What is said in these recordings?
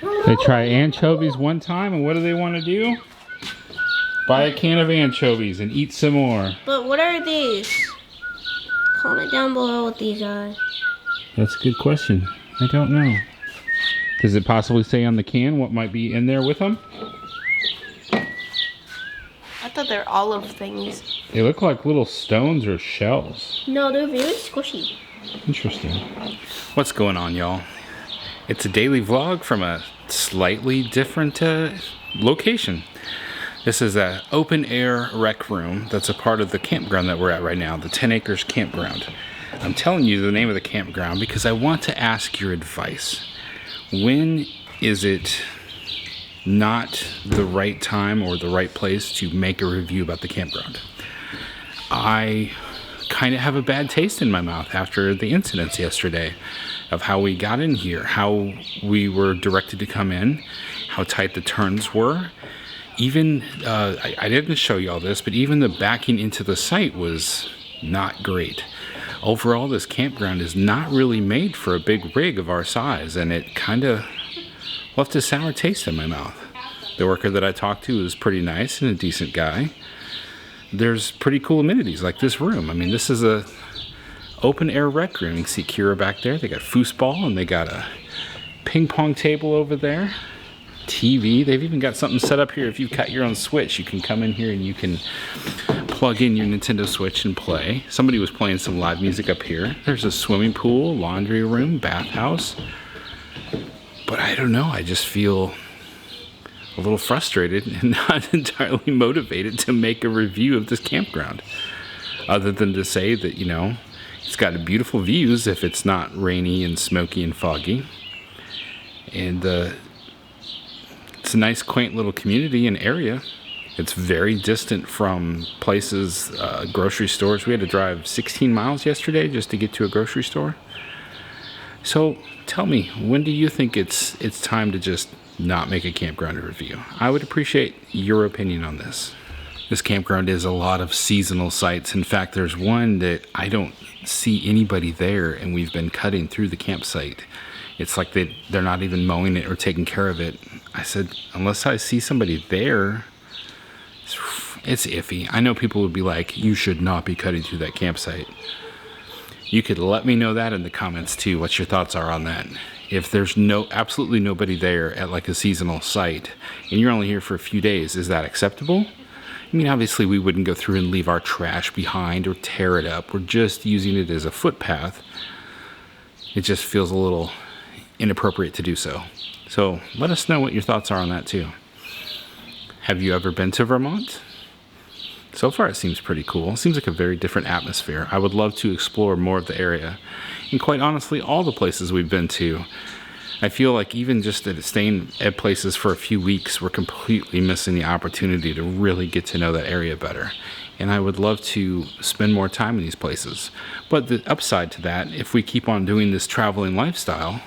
They try anchovies one time, and what do they want to do? Buy a can of anchovies and eat some more. But what are these? Comment down below what these are. That's a good question. I don't know. Does it possibly say on the can what might be in there with them? I thought they're olive things. They look like little stones or shells. No, they're very squishy. Interesting. What's going on, y'all? It's a daily vlog from a slightly different location. This is an open air rec room that's a part of the campground that we're at right now, the 10 acres campground. I'm telling you the name of the campground because I want to ask your advice. When is it not the right time or the right place to make a review about the campground? I kind of have a bad taste in my mouth after the incidents yesterday of how we got in here, how we were directed to come in, how tight the turns were. Even, I didn't show you all this, but even the backing into the site was not great. Overall, this campground is not really made for a big rig of our size, and it kind of left a sour taste in my mouth. The worker that I talked to was pretty nice and a decent guy. There's pretty cool amenities like this room. I mean, this is a open air rec room. You can see Kira back there. They got foosball and they got a ping pong table over there. TV. They've even got something set up here. If you cut your own Switch, you can come in here and you can plug in your Nintendo Switch and play. Somebody was playing some live music up here. There's a swimming pool, laundry room, bathhouse. But I don't know. I just feel a little frustrated and not entirely motivated to make a review of this campground. Other than to say that, you know, it's got beautiful views if it's not rainy and smoky and foggy. And it's a nice, quaint little community and area. It's very distant from places, grocery stores. We had to drive 16 miles yesterday just to get to a grocery store. So tell me, when do you think it's time to just not make a campground review? I would appreciate your opinion on this. This campground is a lot of seasonal sites. In fact, there's one that I don't see anybody there, and we've been cutting through the campsite. It's like they're not even mowing it or taking care of it. I said, unless I see somebody there, it's iffy. I know people would be like, you should not be cutting through that campsite. You could let me know that in the comments too, what your thoughts are on that. If there's absolutely nobody there at like a seasonal site, and you're only here for a few days, is that acceptable? I mean, obviously we wouldn't go through and leave our trash behind or tear it up. We're just using it as a footpath. It just feels a little inappropriate to do so. So let us know what your thoughts are on that too. Have you ever been to Vermont? So far it seems pretty cool. It seems like a very different atmosphere. I would love to explore more of the area. And quite honestly, all the places we've been to, I feel like even just staying at places for a few weeks, we're completely missing the opportunity to really get to know that area better. And I would love to spend more time in these places. But the upside to that, if we keep on doing this traveling lifestyle,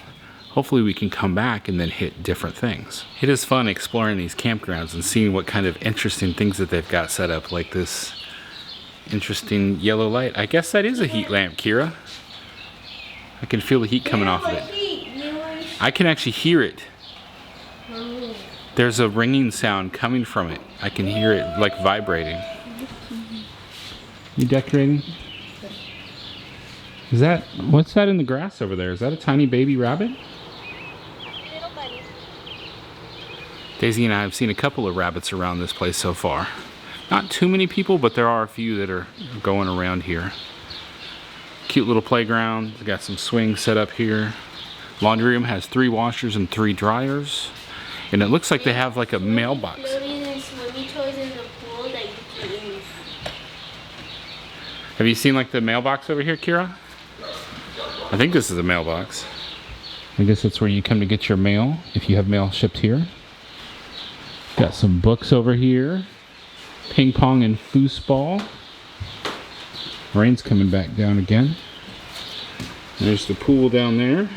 hopefully we can come back and then hit different things. It is fun exploring these campgrounds and seeing what kind of interesting things that they've got set up, like this interesting yellow light. I guess that is a heat lamp, Kira. I can feel the heat coming off of it. I can actually hear it. There's a ringing sound coming from it. I can hear it like vibrating. You decorating? What's that in the grass over there? Is that a tiny baby rabbit? Daisy and I have seen a couple of rabbits around this place so far. Not too many people, but there are a few that are going around here. Cute little playground. They got some swings set up here. Laundry room has 3 washers and 3 dryers. And it looks like they have like a mailbox. Have you seen like the mailbox over here, Kira? I think this is a mailbox. I guess that's where you come to get your mail if you have mail shipped here. Got some books over here. Ping pong and foosball. Rain's coming back down again. There's the pool down there.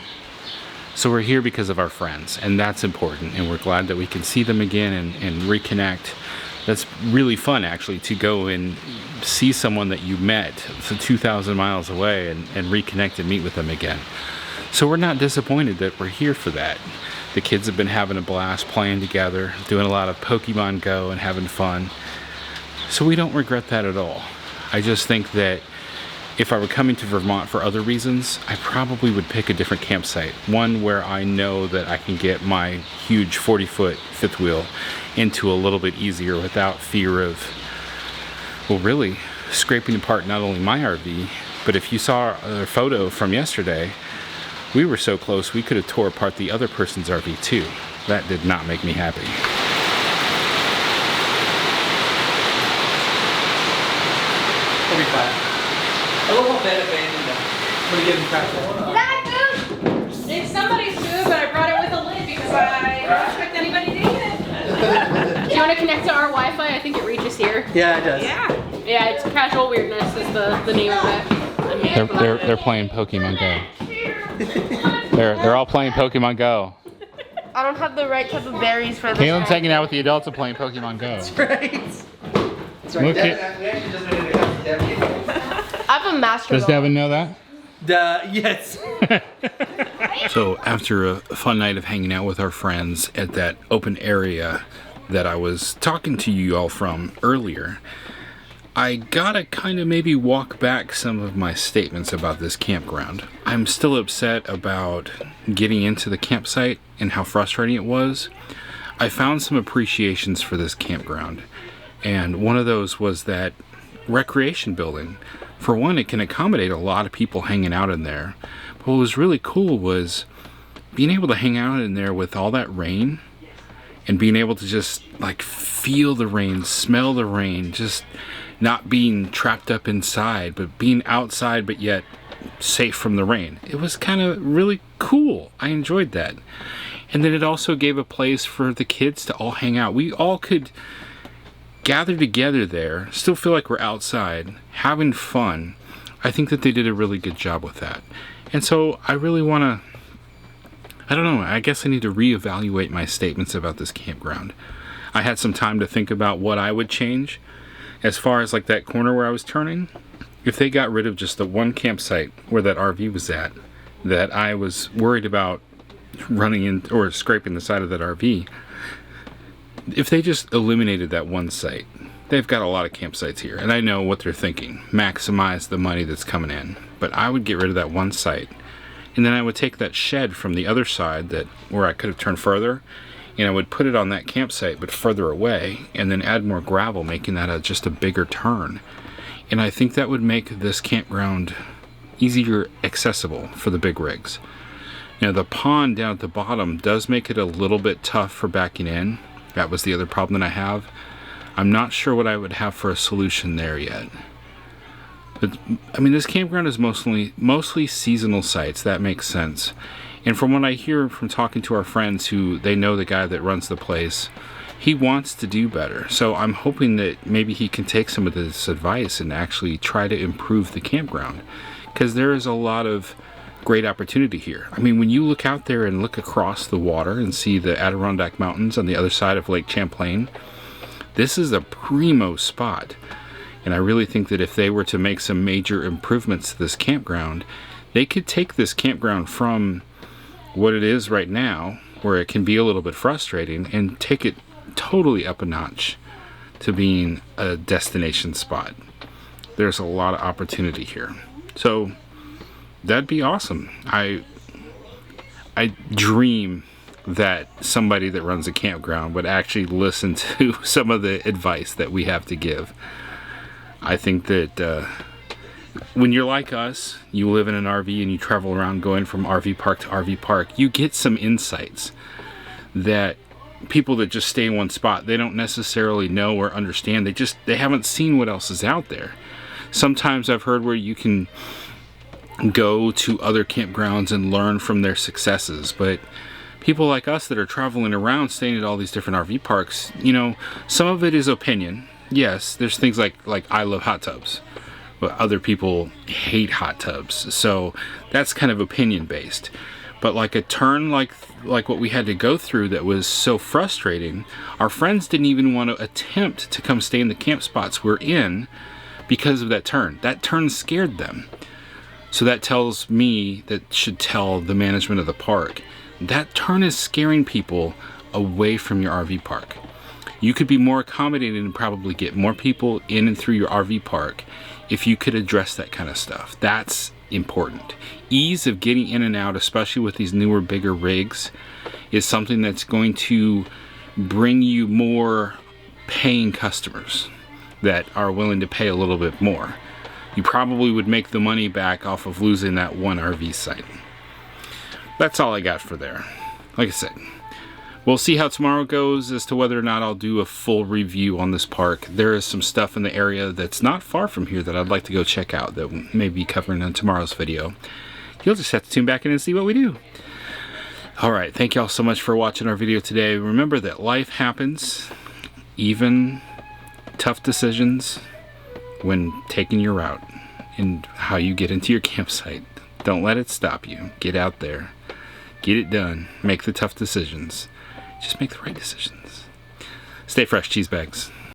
So we're here because of our friends, and that's important, and we're glad that we can see them again and reconnect. That's really fun, actually, to go and see someone that you met 2,000 miles away and reconnect and meet with them again. So we're not disappointed that we're here for that. The kids have been having a blast playing together, doing a lot of Pokemon Go and having fun. So we don't regret that at all. I just think that if I were coming to Vermont for other reasons, I probably would pick a different campsite. One where I know that I can get my huge 40-foot fifth wheel into a little bit easier without fear of, well, really scraping apart not only my RV, but if you saw a photo from yesterday, we were so close we could have tore apart the other person's RV too. That did not make me happy. We'll be fine. A little bit abandoned though. I'm gonna give him crap. Is that food? It's somebody's food, but I brought it with a lid because I don't expect anybody to eat it. Do you want to connect to our Wi-Fi? I think it reaches here. Yeah, it does. Yeah. Yeah, it's Casual Weirdness is the name of it. They're playing Pokemon Go. They're all playing Pokemon Go. I don't have the right type of berries for this. Caitlin's hanging out with the adults and playing Pokemon Go. That's right. That's right. Look Devin, at- we actually just made it up to Devin. I have a master. Does Devin know that? Yes. So after a fun night of hanging out with our friends at that open area that I was talking to you all from earlier, I gotta kind of maybe walk back some of my statements about this campground. I'm still upset about getting into the campsite and how frustrating it was. I found some appreciations for this campground, and one of those was that recreation building. For one, it can accommodate a lot of people hanging out in there. But what was really cool was being able to hang out in there with all that rain and being able to just like feel the rain, smell the rain, just not being trapped up inside, but being outside but yet safe from the rain. It was kind of really cool. I enjoyed that. And then it also gave a place for the kids to all hang out. We all could gather together there, still feel like we're outside, having fun. I think that they did a really good job with that. And so I really want to, I don't know, I guess I need to reevaluate my statements about this campground. I had some time to think about what I would change. As far as like that corner where I was turning, if they got rid of just the one campsite where that RV was at, that I was worried about running in or scraping the side of that RV, if they just eliminated that one site, they've got a lot of campsites here, and I know what they're thinking, maximize the money that's coming in. But I would get rid of that one site, and then I would take that shed from the other side that where I could have turned further, and I would put it on that campsite but further away, and then add more gravel, making that just a bigger turn. And I think that would make this campground easier accessible for the big rigs. Now the pond down at the bottom does make it a little bit tough for backing in. That was the other problem that I have. I'm not sure what I would have for a solution there yet. But I mean, this campground is mostly seasonal sites. That makes sense. And from what I hear from talking to our friends who they know the guy that runs the place, he wants to do better. So I'm hoping that maybe he can take some of this advice and actually try to improve the campground, because there is a lot of great opportunity here. I mean, when you look out there and look across the water and see the Adirondack Mountains on the other side of Lake Champlain, this is a primo spot. And I really think that if they were to make some major improvements to this campground, they could take this campground from what it is right now, where it can be a little bit frustrating, and take it totally up a notch to being a destination spot. There's a lot of opportunity here. So that'd be awesome. I dream that somebody that runs a campground would actually listen to some of the advice that we have to give. I think that when you're like us, you live in an RV and you travel around going from RV park to RV park, you get some insights that people that just stay in one spot, they don't necessarily know or understand. They haven't seen what else is out there. Sometimes I've heard where you can go to other campgrounds and learn from their successes, but people like us that are traveling around staying at all these different RV parks, you know, some of it is opinion. Yes, there's things like I love hot tubs, but other people hate hot tubs, so that's kind of opinion based. But like a turn like what we had to go through that was so frustrating, our friends didn't even want to attempt to come stay in the camp spots we're in because of that turn. That turn scared them. So that tells me, that should tell the management of the park, that turn is scaring people away from your RV park. You could be more accommodating and probably get more people in and through your RV park if you could address that kind of stuff. That's important. Ease of getting in and out, especially with these newer, bigger rigs, is something that's going to bring you more paying customers that are willing to pay a little bit more. You probably would make the money back off of losing that one RV site. That's all I got for there. Like I said, we'll see how tomorrow goes as to whether or not I'll do a full review on this park. There is some stuff in the area that's not far from here that I'd like to go check out that we may be covering in tomorrow's video. You'll just have to tune back in and see what we do. Alright, thank you all so much for watching our video today. Remember that life happens, even tough decisions, when taking your route and how you get into your campsite. Don't let it stop you. Get out there. Get it done. Make the tough decisions. Just make the right decisions. Stay fresh, cheese bags.